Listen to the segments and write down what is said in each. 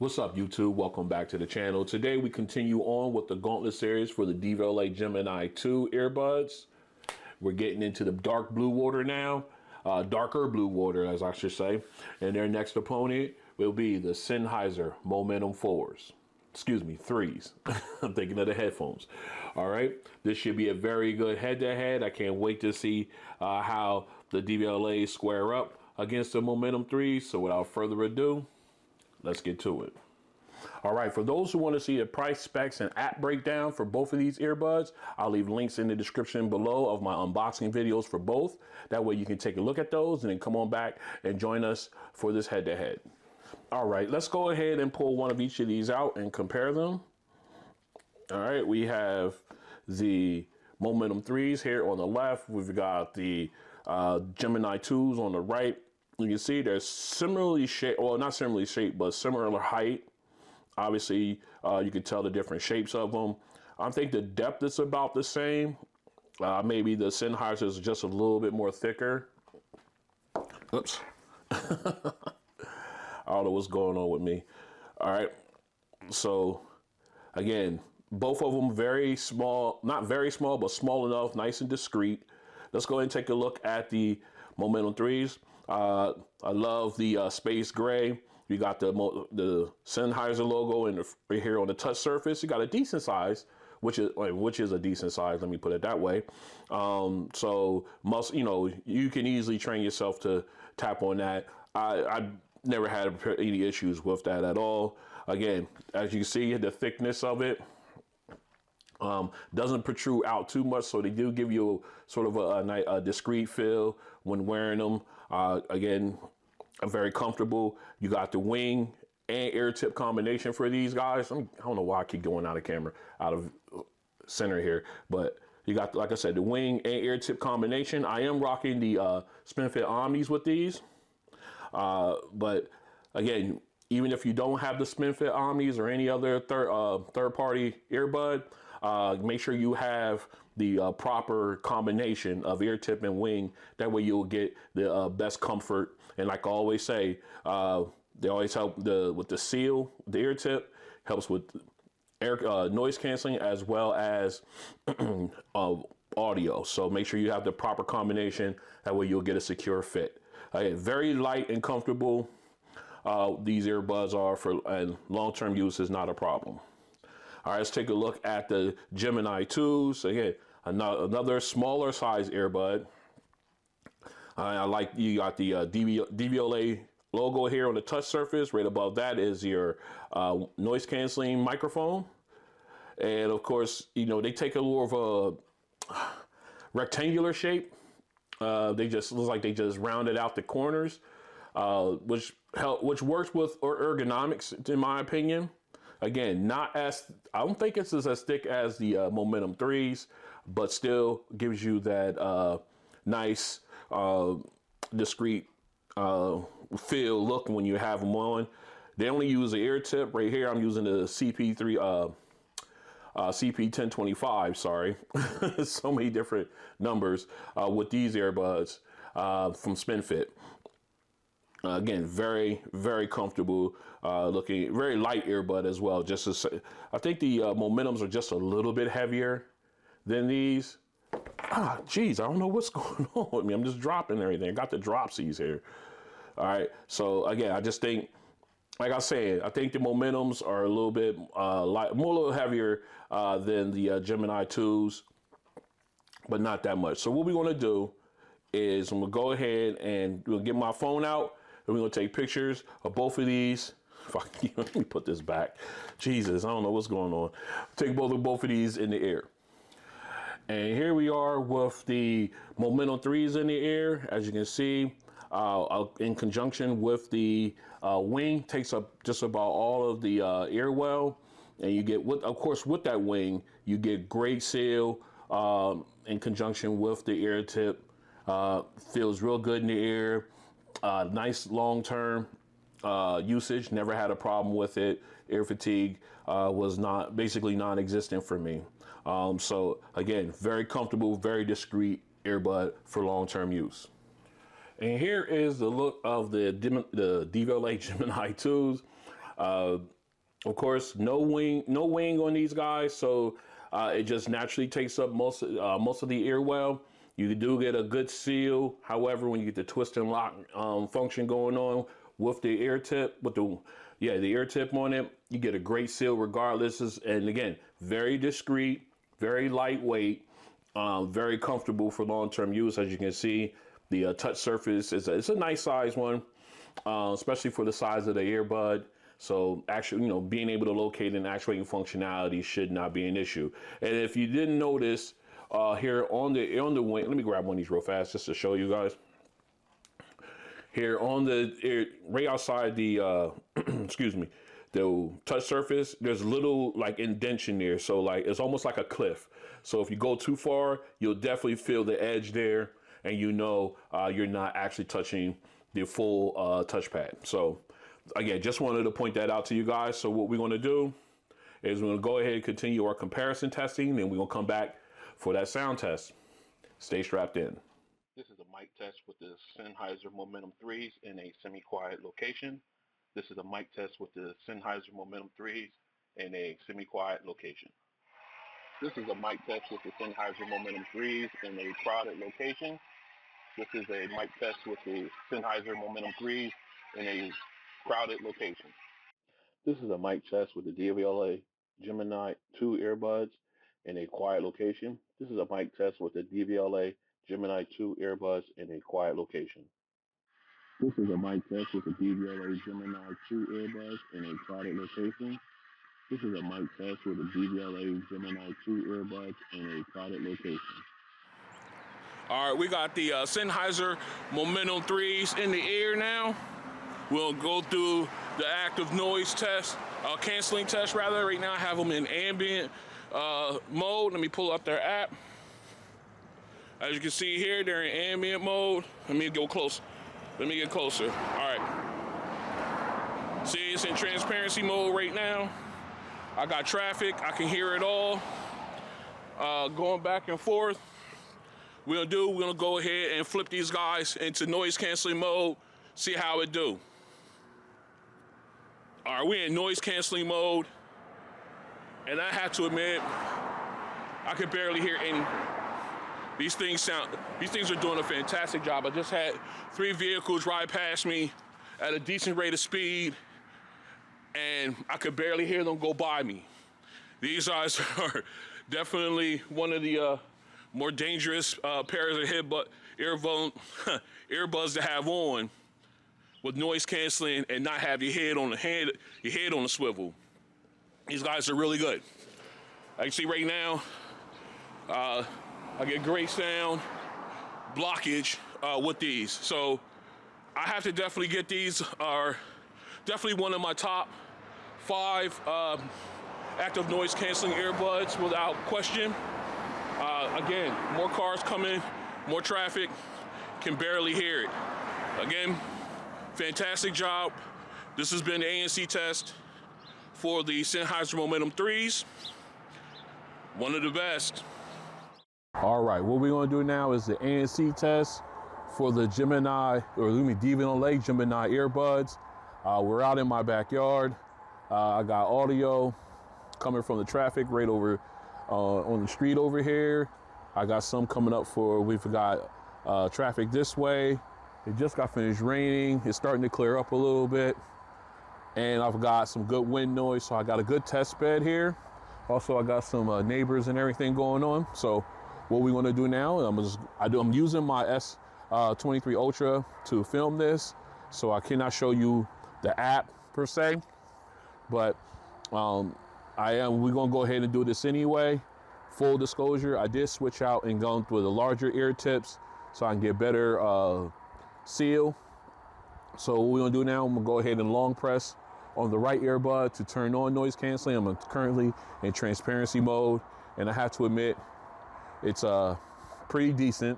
What's up, YouTube? Welcome back to the channel. Today we continue on with the Gauntlet Series for the Devialet Gemini II earbuds. We're getting into the dark blue water now, darker blue water as I should say, and their next opponent will be the Sennheiser Momentum 4s. Excuse me, 3s. I'm thinking of the headphones. All right, this should be a very good head-to-head. I can't wait to see how the Devialet square up against the Momentum 3s. So without further ado, let's get to it. All right, for those who want to see the price, specs, and app breakdown for both of these earbuds, I'll leave links in the description below of my unboxing videos for both. That way you can take a look at those and then come on back and join us for this head-to-head. All right, let's go ahead and pull one of each of these out and compare them. All right, we have the Momentum 3s here on the left. We've got the Gemini 2s on the right. You can see they're similarly shaped, well, not similarly shaped, but similar height. Obviously, you can tell the different shapes of them. I think the depth is about the same. Maybe the Sennheiser is just a little bit more thicker. Oops. I don't know what's going on with me. All right. So, again, both of them very small, not very small, but small enough, nice and discreet. Let's go ahead and take a look at the Momentum 3s. I love the space gray. You got the Sennheiser logo and right here on the touch surface. You got a decent size, which is a decent size. Let me put it that way. So you can easily train yourself to tap on that. I never had any issues with that at all. Again, as you can see, the thickness of it doesn't protrude out too much, so they do give you sort of a discreet feel when wearing them. Again, very comfortable. You got the wing and ear tip combination for these guys. I don't know why I keep going out of center here, but you got, like I said, the wing and ear tip combination. I am rocking the Spin Fit Omnis with these, but again, even if you don't have the Spin Fit Omnis or any other third-party earbud, make sure you have the proper combination of ear tip and wing. That way you'll get the best comfort. And like I always say, they always help with the seal. The ear tip helps with air noise canceling as well as audio. So make sure you have the proper combination. That way you'll get a secure fit. Very light and comfortable. These earbuds are for, and long-term use is not a problem. All right, let's take a look at the Gemini 2s. Again, another smaller size earbud. I like, you got the Devialet logo here on the touch surface. Right above that is your noise canceling microphone. And of course, they take a little of a rectangular shape. They just look like they just rounded out the corners, which works with ergonomics, in my opinion. Again, I don't think it's as thick as the Momentum 3s, but still gives you that nice, discreet feel look when you have them on. They only use the ear tip right here. I'm using the CP1025, sorry. So many different numbers with these earbuds from SpinFit. Again, very, very comfortable looking, very light earbud as well. Just to say, I think the Momentums are just a little bit heavier than these. Geez, I don't know what's going on with me. I'm just dropping everything. I got the dropsies here. All right. So again, I just think, like I said, I think the Momentums are a little bit a little heavier than the Gemini 2s, but not that much. So what we're going to do is I'm going to go ahead and we'll get my phone out. And we're going to take pictures of both of these. Let me put this back. Jesus, I don't know what's going on. Take both of these in the air. And here we are with the Momentum 3s in the air. As you can see, in conjunction with the wing, takes up just about all of the ear well. And you get, of course, with that wing, you get great seal in conjunction with the ear tip. Feels real good in the ear. Nice long-term usage, never had a problem with it. Ear fatigue was basically non-existent for me. So again, very comfortable, very discreet earbud for long-term use. And here is the look of the Devialet Gemini 2s. Of course, no wing on these guys, so it just naturally takes up most of the ear well. You do get a good seal. However, when you get the twist and lock function going on with the ear tip, the ear tip on it, you get a great seal regardless. And again, very discreet, very lightweight, very comfortable for long-term use. As you can see, the touch surface it's a nice size one, especially for the size of the earbud. So actually, being able to locate and actuating functionality should not be an issue. And if you didn't notice, here on the wing, let me grab one of these real fast just to show you guys. Here on the right outside the excuse me, the touch surface, there's a little like indentation there, so like it's almost like a cliff. So if you go too far, you'll definitely feel the edge there, and you're not actually touching the full touchpad. So again, just wanted to point that out to you guys. So what we're going to do is we're going to go ahead and continue our comparison testing, and we're going to come back for that sound test. Stay strapped in. This is a mic test with the Sennheiser Momentum 3s in a semi-quiet location. This is a mic test with the Sennheiser Momentum 3s in a semi-quiet location. This is a mic test with the Sennheiser Momentum 3s in a crowded location. This is a mic test with the Sennheiser Momentum 3s in a crowded location. This is a mic test with the Devialet Gemini II earbuds in a quiet location. This is a mic test with the Devialet Gemini II earbuds in a quiet location. This is a mic test with the Devialet Gemini II earbuds in a crowded location. This is a mic test with the Devialet Gemini II earbuds in a crowded location. All right, we got the Sennheiser Momentum 3s in the ear now. We'll go through the active noise test, canceling test rather. Right now I have them in ambient mode. Let me pull up their app. As you can see here, they're in ambient mode. Let me go close. Let me get closer. All right. See, it's in transparency mode right now. I got traffic. I can hear it all. Going back and forth. We're gonna go ahead and flip these guys into noise canceling mode. See how it do. All right, we're in noise canceling mode. And I have to admit, I could barely hear any. These things are doing a fantastic job. I just had 3 vehicles ride past me at a decent rate of speed, and I could barely hear them go by me. These guys are definitely one of the more dangerous pairs of earbuds to have on with noise canceling and not have your head on the swivel. These guys are really good. I can see right now, I get great sound blockage with these. So I have to definitely get these. Are definitely one of my top 5 active noise canceling earbuds without question. Again, more cars coming, more traffic, can barely hear it. Again, fantastic job. This has been the ANC test for the Sennheiser Momentum 3s. One of the best. All right, what we're gonna do now is the ANC test for the Devialet Gemini earbuds. We're out in my backyard. I got audio coming from the traffic right over on the street over here. I got some coming up we've got traffic this way. It just got finished raining. It's starting to clear up a little bit. And I've got some good wind noise, so I got a good test bed here. Also, I got some neighbors and everything going on. So what we want to do now, I'm using my S23 Ultra to film this, so I cannot show you the app per se, but we're gonna go ahead and do this anyway. Full disclosure, I did switch out and go with the larger ear tips so I can get better seal. So what we're gonna do now, I'm gonna go ahead and long press on the right earbud to turn on noise canceling. I'm currently in transparency mode, and I have to admit, it's pretty decent.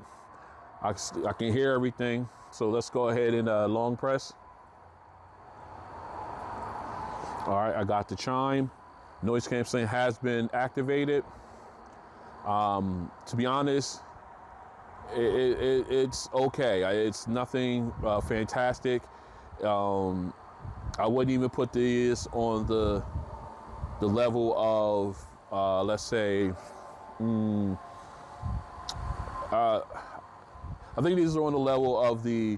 I can hear everything. So let's go ahead and long press. All right, I got the chime. Noise canceling has been activated. To be honest, it's okay. It's nothing fantastic. I wouldn't even put this on the level of, let's say, I think these are on the level of the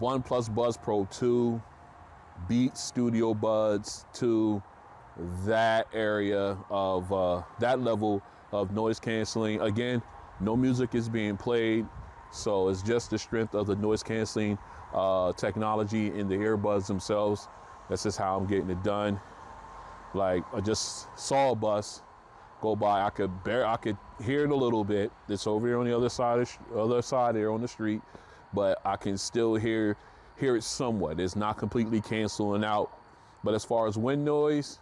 OnePlus Buds Pro 2, Beats Studio Buds 2, that area of that level of noise canceling. Again, no music is being played, so it's just the strength of the noise canceling technology in the earbuds themselves. That's just how I'm getting it done. Like, I just saw a bus go by. I could hear it a little bit. It's over here on the other side there on the street, but I can still hear it somewhat. It's not completely canceling out. But as far as wind noise,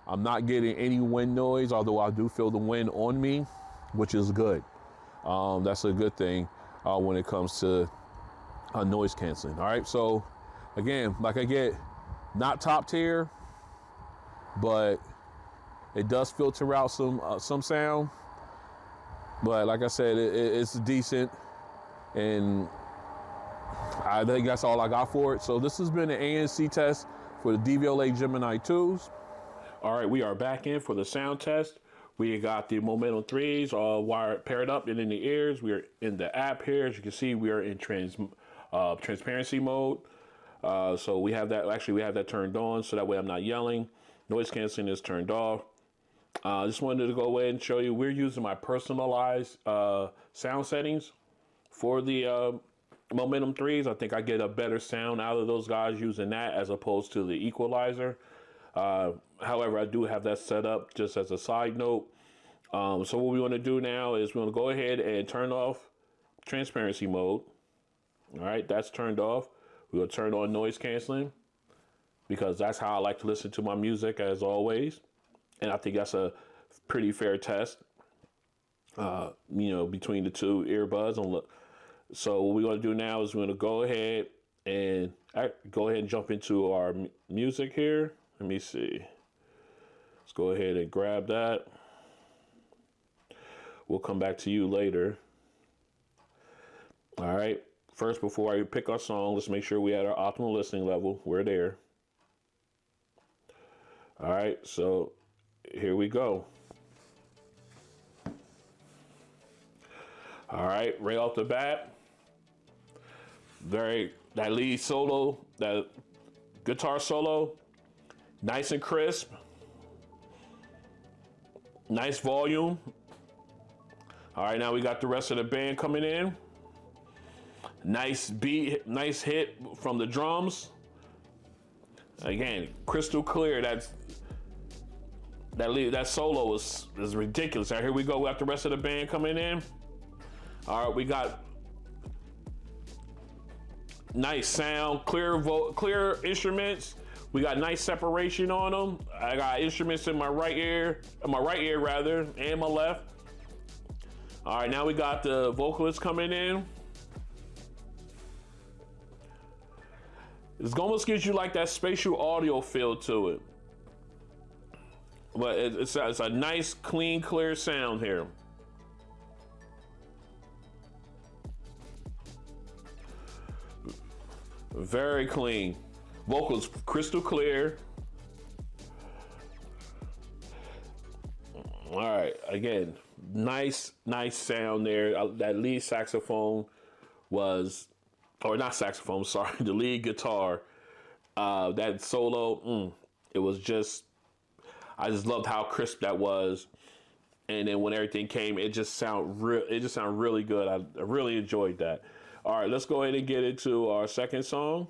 I'm not getting any wind noise, although I do feel the wind on me, which is good. That's a good thing when it comes to noise canceling. All right, so again, like I get not top tier, but it does filter out some sound. But like I said, it's decent, and I think that's all I got for it. So this has been an ANC test for the Devialet Gemini 2s. All right, we are back in for the sound test. We got the Momentum 3s all wired, paired up and in the ears. We are in the app here. As you can see, we are in transparency mode. So we have that, actually we have that turned on, so that way I'm not yelling. Noise canceling is turned off. I just wanted to go away and show you, we're using my personalized sound settings for the Momentum 3s. I think I get a better sound out of those guys using that as opposed to the equalizer. However, I do have that set up just as a side note. So what we want to do now is we want to go ahead and turn off transparency mode. All right, that's turned off. We're going to turn on noise canceling because that's how I like to listen to my music as always. And I think that's a pretty fair test, between the two earbuds. So what we're going to do now is we're going to go ahead and jump into our music here. Let me see. Let's go ahead and grab that. We'll come back to you later. All right. First, before I pick our song, let's make sure we at our optimal listening level. We're there. All right. So here we go. All right. Right off the bat, that lead solo, that guitar solo, nice and crisp. Nice volume. All right, now we got the rest of the band coming in. Nice beat, nice hit from the drums. Again, crystal clear. That solo is ridiculous. All right, here we go. We got the rest of the band coming in. All right, we got nice sound, clear instruments. We got nice separation on them. I got instruments in my right ear and my left. All right, now we got the vocalist coming in. It almost gives you like that spatial audio feel to it. But it's a nice, clean, clear sound here. Very clean. Vocals crystal clear. All right, again, nice sound there. That lead saxophone not saxophone, sorry, the lead guitar. That solo, it was I just loved how crisp that was. And then when everything came, it just sounded really good. I really enjoyed that. All right, let's go ahead and get into our second song.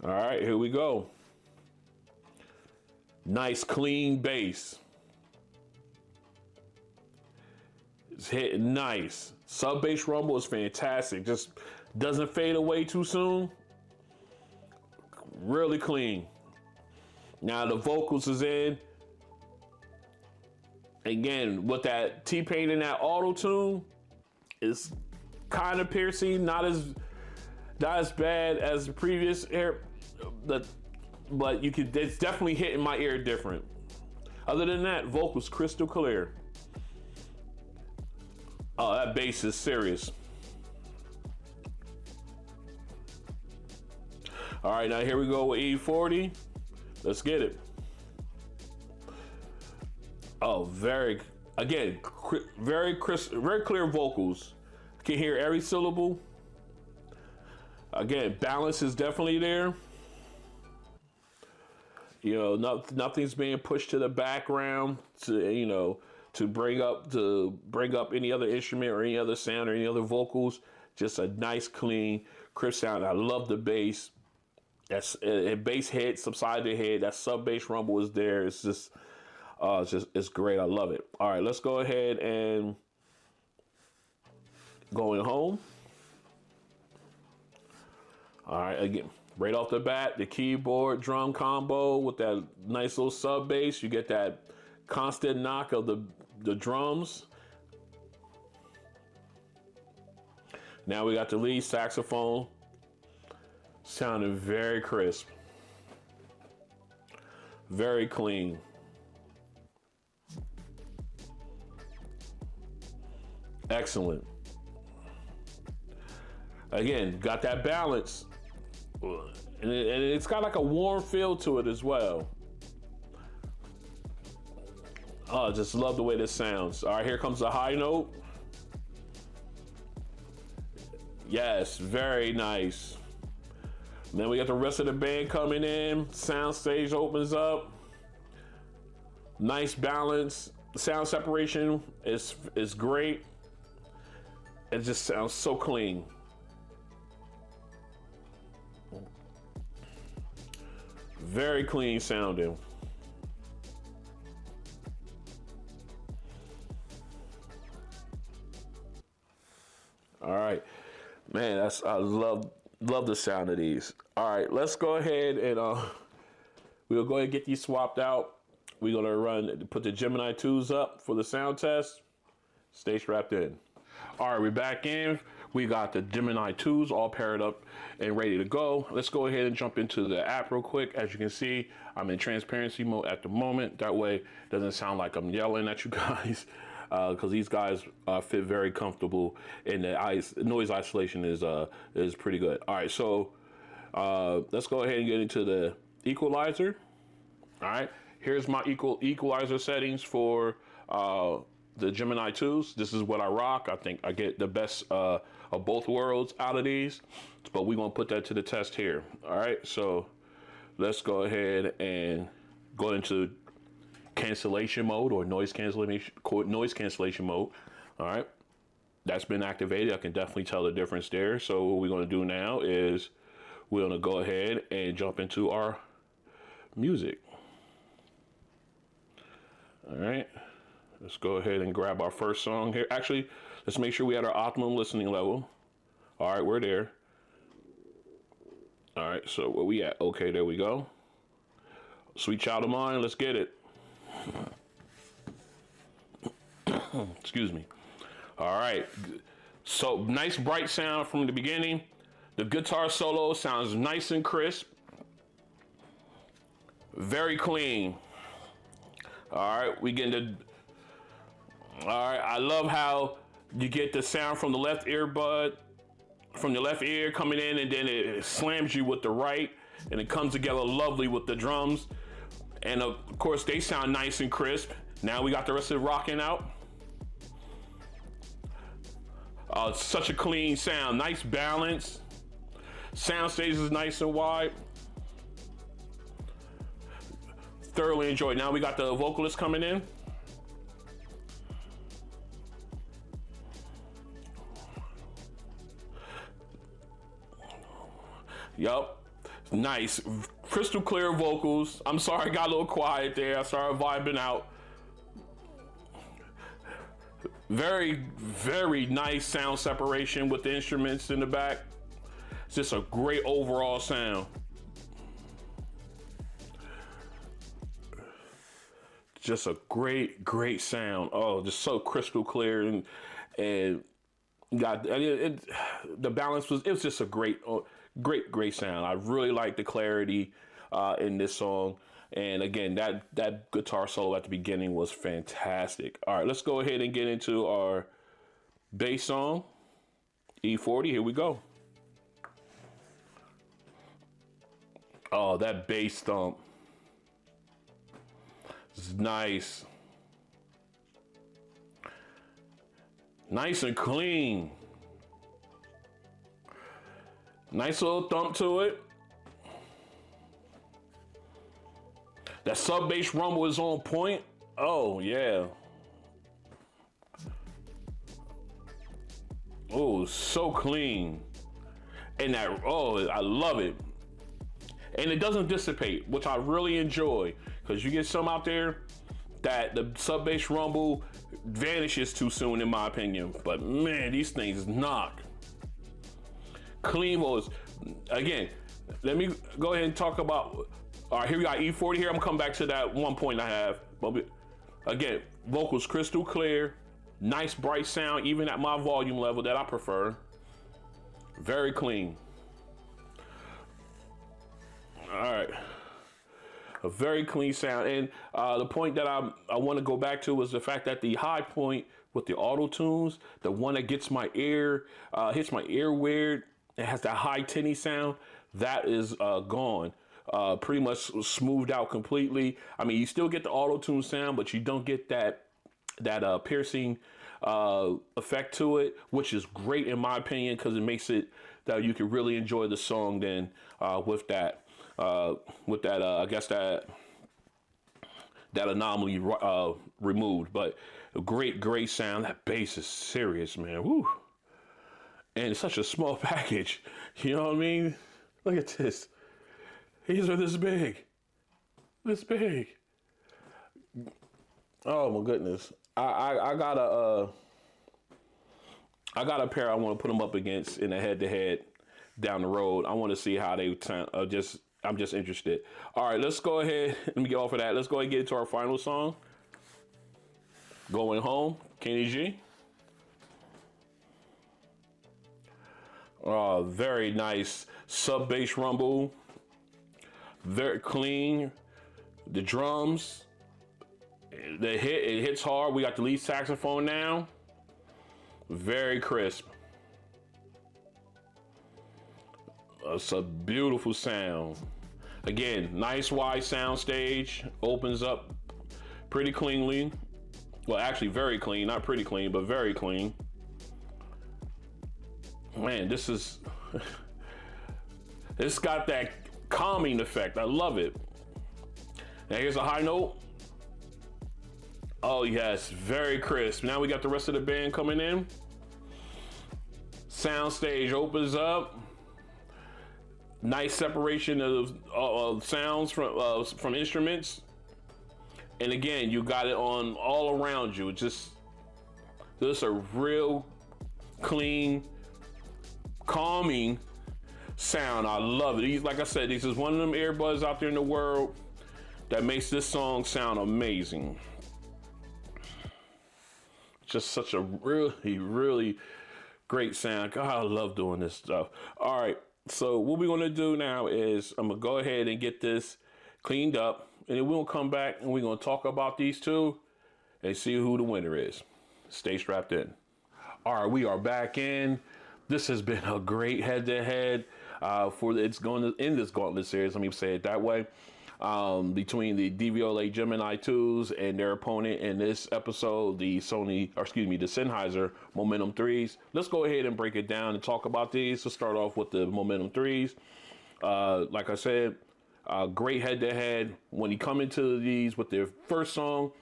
All right, here we go. Nice clean bass. It's hitting nice. Sub bass rumble is fantastic. Just doesn't fade away too soon. Really clean. Now the vocals is in. Again, with that T-Pain and that auto-tune, it's kind of piercing, not as bad as the previous air, but it's definitely hitting my ear different. Other than that, vocals crystal clear. Oh, that bass is serious. All right, now here we go with E40. Let's get it. Oh, very crisp, very clear vocals. Can hear every syllable. Again, balance is definitely there. You know, nothing's being pushed to the background to bring up any other instrument or any other sound or any other vocals. Just a nice, clean, crisp sound. I love the bass. That's a bass hit, subsided hit. That sub bass rumble is there. It's great. I love it. All right, let's go ahead and going home. All right, again, right off the bat, the keyboard drum combo with that nice little sub bass. You get that constant knock of the drums. Now we got the lead saxophone sounding very crisp, very clean. Excellent. Again, got that balance. And it's got like a warm feel to it as well. Oh, just love the way this sounds. All right, here comes the high note. Yes, very nice. And then we got the rest of the band coming in. Sound stage opens up. Nice balance. Sound separation is great. It just sounds so clean. Very clean sounding. All right, man, I love the sound of these. All right, let's go ahead and we'll go ahead and get these swapped out. We're gonna put the Gemini 2s up for the sound test. Stay strapped in. All right, we're back in. We got the Gemini 2s all paired up and ready to go. Let's go ahead and jump into the app real quick. As you can see, I'm in transparency mode at the moment. That way it doesn't sound like I'm yelling at you guys, because these guys fit very comfortable, and the noise isolation is pretty good. All right, so let's go ahead and get into the equalizer. All right, here's my equalizer settings for the Gemini 2s. This is what I rock. I think I get the best of both worlds out of these, but we're gonna put that to the test here. All right, so let's go ahead and go into cancellation mode, or noise cancellation mode. All right, that's been activated. I can definitely tell the difference there. So what we're gonna do now is we're gonna go ahead and jump into our music. All right, let's go ahead and grab our first song here. Actually, let's make sure we had our optimum listening level. All right, we're there. All right, so where we at? Okay, there we go. Sweet Child of Mine, let's get it. Excuse me. All right, so nice bright sound from the beginning. The guitar solo sounds nice and crisp. Very clean. All right, all right, I love how you get the sound from the left earbud, from the left ear coming in, and then it slams you with the right, and it comes together lovely with the drums. And of course, they sound nice and crisp. Now we got the rest of it rocking out. Such a clean sound, nice balance. Sound stage is nice and wide. Thoroughly enjoyed. Now we got the vocalist coming in. Yup. Nice. Crystal clear vocals. I'm sorry I got a little quiet there. I started vibing out. Very, very nice sound separation with the instruments in the back. It's just a great overall sound. Just a great sound. Oh, just so crystal clear, and got the balance it was just a great sound. I really like the clarity in this song, and again, that guitar solo at the beginning was fantastic. All right, let's go ahead and get into our bass song, E40. Here we go. Oh, that bass thump is nice. Nice and clean. Nice little thump to it. That sub bass rumble is on point. Oh, yeah. Oh, so clean. And that, oh, I love it. And it doesn't dissipate, which I really enjoy. Because you get some out there that the sub bass rumble vanishes too soon, in my opinion. But man, these things knock. Clean vocals. Again, let me go ahead and talk about. All right, here we got E40 here. I'm gonna come back to that one point I have. But again, vocals crystal clear, nice bright sound, even at my volume level that I prefer. Very clean. All right. A very clean sound. And the point that I want to go back to is the fact that the high point with the auto tunes, the one that gets my ear, hits my ear weird, it has that high tinny sound, that is gone. Pretty much smoothed out completely. I mean, you still get the auto tune sound, but you don't get that piercing effect to it, which is great in my opinion, because it makes it that you can really enjoy the song then with that. I guess that anomaly removed, but a great sound. That bass is serious, man. Woo. And it's such a small package. You know what I mean? Look at this. These are this big. This big. Oh my goodness. I got a pair I want to put them up against in a head-to-head down the road. I want to see how they I'm just interested. All right, let's go ahead. Let me get off of that. Let's go ahead and get into our final song. Going Home, Kenny G. Very nice sub bass rumble. Very clean. The drums, it hits hard. We got the lead saxophone now. Very crisp. It's a beautiful sound. Again, nice wide sound stage. Opens up pretty cleanly. Well, actually very clean. Not pretty clean, but very clean. Man, this is... it's got that calming effect. I love it. Now here's a high note. Oh yes, very crisp. Now we got the rest of the band coming in. Sound stage opens up. Nice separation of sounds from instruments. And again, you got it on all around you. Just a real clean, calming sound. I love it. Like I said, this is one of them earbuds out there in the world that makes this song sound amazing. Just such a really great sound. God, I love doing this stuff. All right, so what we're gonna do now is I'm gonna go ahead and get this cleaned up, and then we'll come back and we're gonna talk about these two and see who the winner is. Stay strapped in. All right, we are back in. This has been a great head-to-head in this Gauntlet Series. Let me say it that way. Between the Devialet Gemini IIs and their opponent in this episode, the Sennheiser Momentum 3s. Let's go ahead and break it down and talk about these. Let's start off with the Momentum 3s. Like I said, great head-to-head. When you come into these with their first song,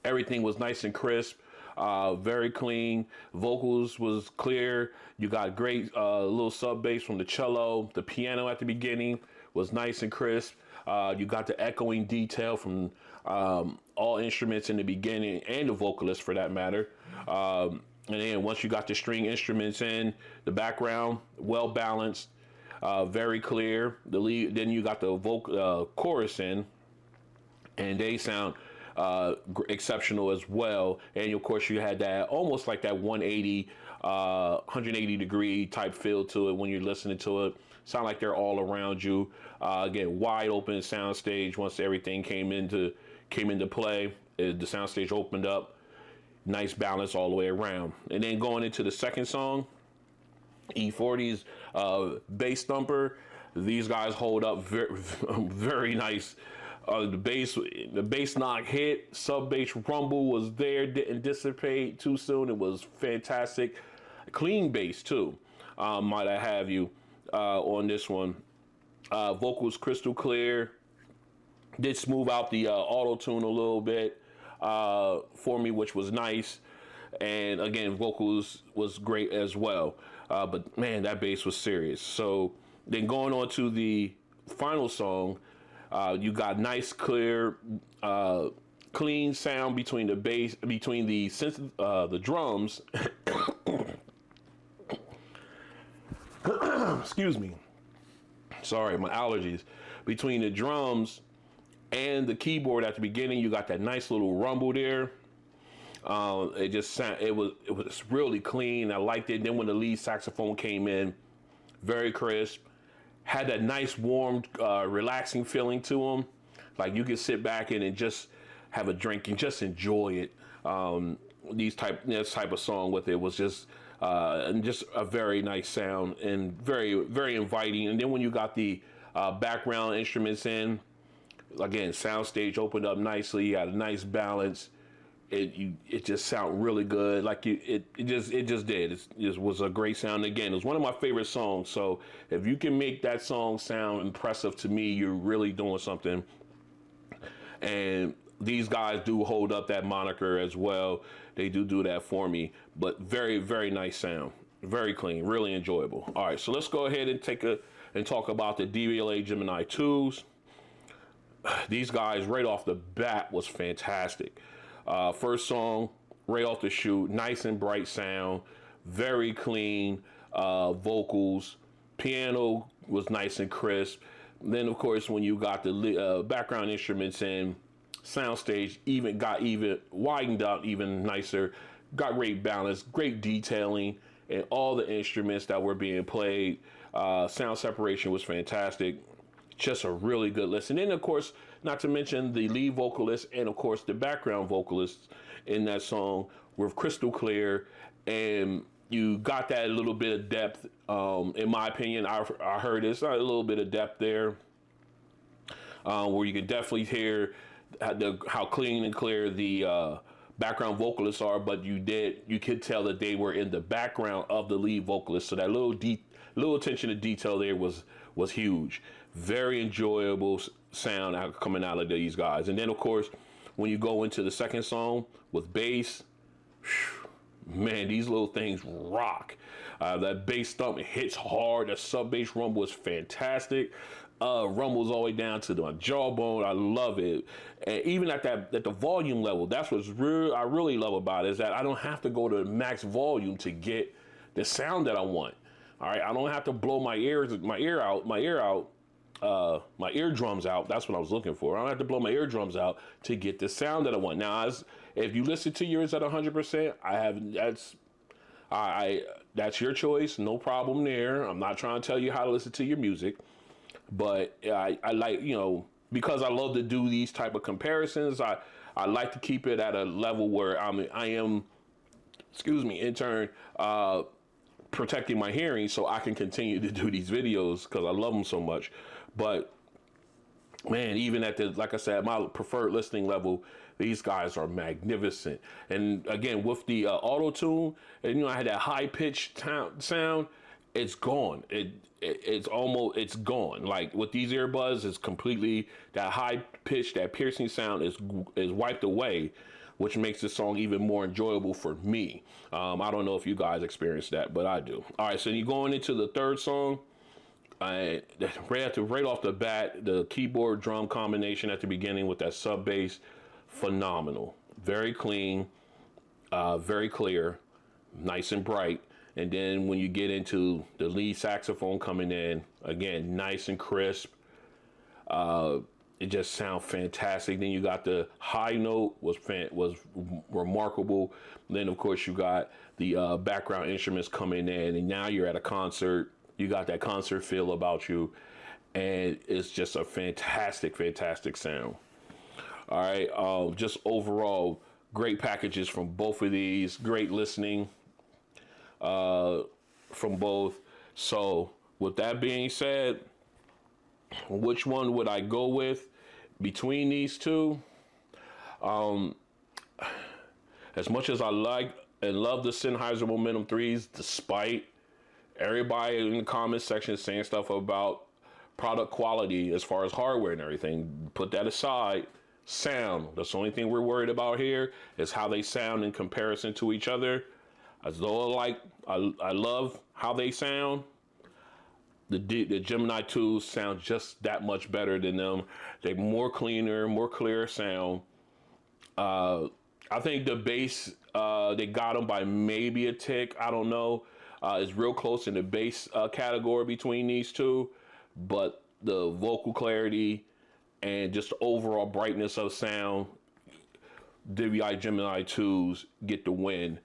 everything was nice and crisp. Very clean. Vocals was clear. You got great little sub bass from the cello. The piano at the beginning was nice and crisp. You got the echoing detail from all instruments in the beginning, and the vocalist for that matter. And then once you got the string instruments in the background, well balanced, very clear. The lead, then you got the chorus in, and they sound exceptional as well. And of course you had that almost like that 180 degree type feel to it when you're listening to it. Sound like they're all around you. Again, wide open sound stage. Once everything came into play, the sound stage opened up. Nice balance all the way around. And then going into the second song, E40's bass thumper. These guys hold up very, very nice. The bass knock hit, sub bass rumble was there, didn't dissipate too soon. It was fantastic, clean bass too. Might I have you on this one? Vocals crystal clear. Did smooth out the auto tune a little bit for me, which was nice. And again, vocals was great as well. But man, that bass was serious. So then going on to the final song, you got nice, clear, clean sound between the bass, between the drums. Excuse me. Sorry, my allergies. Between the drums and the keyboard at the beginning, you got that nice little rumble there. It was really clean. I liked it. Then when the lead saxophone came in, very crisp, had that nice warm, relaxing feeling to them. Like you could sit back and just have a drink and just enjoy it. This type of song with it was just a very nice sound and very, very inviting. And then when you got the background instruments in, again, soundstage opened up nicely. You had a nice balance. It just sounded really good. Like it just did. It just was a great sound. Again, it was one of my favorite songs. So if you can make that song sound impressive to me, you're really doing something. And these guys do hold up that moniker as well. They do that for me. But very, very nice sound. Very clean. Really enjoyable. All right, so let's go ahead and talk about the Devialet Gemini 2s. These guys right off the bat was fantastic. First song, right off the shoot, nice and bright sound, very clean vocals. Piano was nice and crisp. Then, of course, when you got the background instruments in, soundstage got widened out even nicer. Got great balance, great detailing, and all the instruments that were being played. Sound separation was fantastic. Just a really good listen. And, of course, not to mention the lead vocalist and, of course, the background vocalists in that song were crystal clear. And you got that little bit of depth. In my opinion, I heard it's a little bit of depth there where you could definitely hear how clean and clear the background vocalists are. But you could tell that they were in the background of the lead vocalist. So that little attention to detail there was huge. Very enjoyable sound coming out of these guys. And then, of course, when you go into the second song with bass, man, these little things rock. That bass thump hits hard. The sub bass rumble is fantastic. Rumbles all the way down to the jawbone. I love it. And even at the volume level, that's what's I really love about it, is that I don't have to go to max volume to get the sound that I want. All right, I don't have to blow my eardrums out. That's what I was looking for. I don't have to blow my eardrums out to get the sound that I want. Now, if you listen to yours at 100%, that's your choice. No problem there. I'm not trying to tell you how to listen to your music, but I like, because I love to do these type of comparisons. I like to keep it at a level where I am, in turn, protecting my hearing so I can continue to do these videos because I love them so much. But man, even at like I said, my preferred listening level, these guys are magnificent. And again, with the auto tune, and I had that high pitched sound, it's gone. It's gone. Like with these earbuds, it's completely that high pitch, that piercing sound is wiped away, which makes the song even more enjoyable for me. I don't know if you guys experienced that, but I do. All right, so you're going into the third song. Right off the bat, the keyboard drum combination at the beginning with that sub bass, phenomenal. Very clean, very clear, nice and bright. And then when you get into the lead saxophone coming in, again, nice and crisp. It just sounds fantastic. Then you got the high note was remarkable. Then of course you got the background instruments coming in, and now you're at a concert. You got that concert feel about you, and it's just a fantastic, fantastic sound. All right, just overall great packages from both of these. Great listening from both. So with that being said, which one would I go with between these two? As much as I like and love the Sennheiser Momentum 3s, despite everybody in the comment section saying stuff about product quality as far as hardware and everything, put that aside. Sound, that's the only thing we're worried about here, is how they sound in comparison to each other. As though I love how they sound, the Gemini 2s sound just that much better than them. They're more cleaner, more clear sound. I think the bass, they got them by maybe a tick. I don't know. It's real close in the bass category between these two, but the vocal clarity and just the overall brightness of sound, Devialet Gemini 2s get the win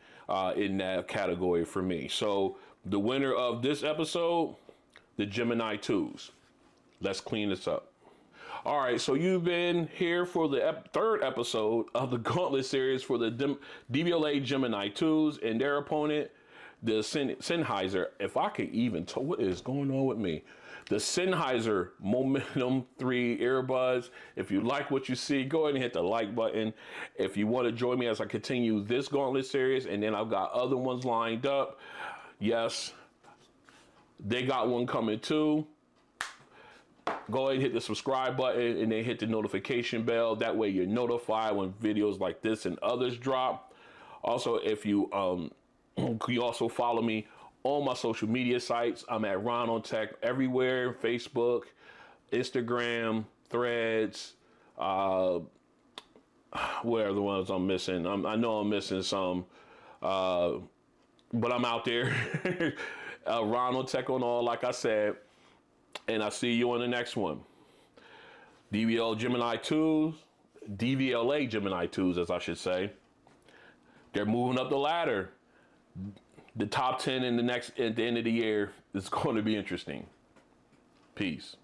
in that category for me. So the winner of this episode, the Gemini 2s. Let's clean this up. All right, so you've been here for the third episode of the Gauntlet Series for the Devialet Gemini 2s and their opponent, the Sennheiser. If I can even tell what is going on with me. The Sennheiser Momentum 3 earbuds. If you like what you see, go ahead and hit the like button. If you want to join me as I continue this Gauntlet Series, and then I've got other ones lined up. Yes, they got one coming too. Go ahead and hit the subscribe button and then hit the notification bell. That way you're notified when videos like this and others drop. Also, if you you also follow me on my social media sites. I'm at Ron on Tech everywhere: Facebook, Instagram, Threads. Where are the ones I'm missing? I know I'm missing some, but I'm out there. Ron on Tech on all, like I said. And I'll see you on the next one. Devialet Gemini 2s, Devialet Gemini 2s, as I should say. They're moving up the ladder. The top 10 at the end of the year is going to be interesting. Peace.